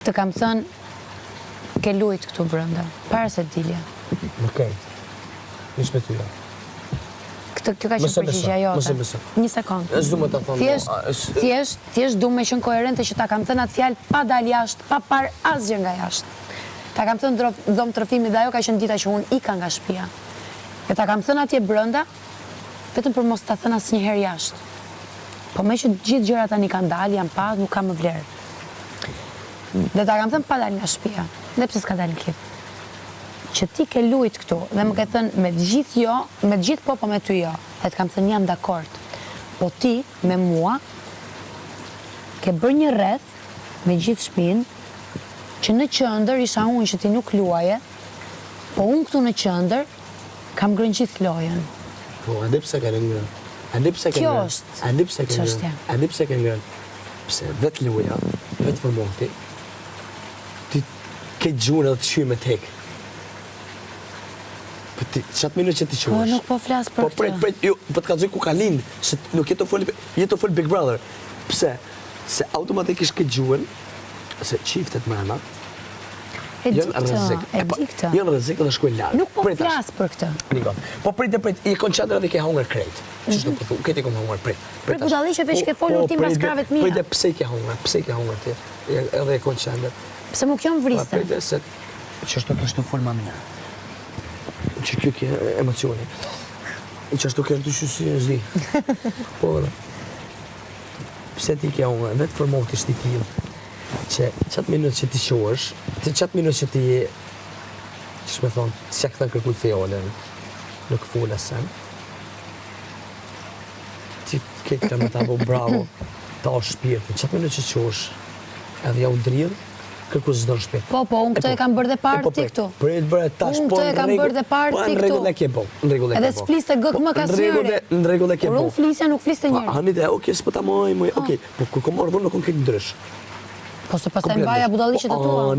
Të kam thënë, ke lujt këtu brënda, para se dilja. Okej. Nish me tyra. Kjo ka qenë përgjigjja jote. Një sekond. S'du më ta thonë. Thjesht du me qenë koherente që ta kam thënë atë fjalë pa dal jashtë, pa par asgjë nga jashtë. Ta kam thënë dhomë tërfimi dhe ajo ka qenë dita që unë ika nga shtëpia. E ta kam thënë atje brënda, vetëm për mos ta thënë asnjëherë jashtë. Po me që gjithë gjërat tani kanë dalë, janë pa, nuk ka më vlerë. Dhe ta kam thënë pa dalë nga shtëpia, dhe pse s'ka dalë në klip. Që ti ke lujt këtu, dhe më ke thënë me të gjithë jo, me të gjithë po me ty jo. Dhe të kam thënë jam dakord. Po ti, me mua, ke bërë një rreth me gjithë shtëpinë, që në qendër isha unë që ti nuk luaje, po unë këtu në qendër kam ngrënë gjithë lojën. Po, ande pse ka ngrënë? Ande pse ka ngrënë? Ande pse ka ngrënë? Ande pse ka ngrënë? Pse vetë luaja, vetë formoti, ti ke gjurë dhe të shyrë me tek. Po ti, qatë minutë që ti qurësh? Po, nuk po flasë për këtë. Po, jo, po të ka zoj ku ka lindë, se nuk jetë të folë Big Brother. Pse? Se automatikisht ke gjurën, se qiftet mrena, janë rrezik dhe shkojnë larë. Nuk po flasë për këtë. Nikon, po prit, i konqendra dhe ke hongër krejt. Qështë të përthu, këtë i kon hongër prit. Prit budallishe veç ke folur ti mbas krave të mia. Prit e pse i ke hongër ti, edhe e konqendra. Pse më kjo më vriste? Prit e se, qështë të kështë të folë ma mirë. Që kjo ke emocioni. Qështë të kështë të shusë në zdi. Po, dhe. Pse ti ke hongër, vetë formoti shti t'il. Që qatë minutë që ti shohësh, qatë minutë që ti, që shme thonë, si që këtën kërkuj feolën, nuk full sen, ti këtë me ta bo bravo, ta o shpirtin, qatë minutë që shohësh, edhe ja u dridh, kërku zdo në shpirt. Po, unë këtë e kam bërë dhe parë ti këtu. Unë këtë e kam bërë dhe parë ti këtu. Në regull e ke bo, në regull e ke bo. Edhe s'fliste gëk më kasjëri. Në regull e ke bo. Kur unë flisja, nuk fliste njëri. Hanit e, oke, s'po ta moj, oke, po kur kom orë vërë nuk kom këtë ndrysh. Po se pastaj mbaja budalliqet e tua.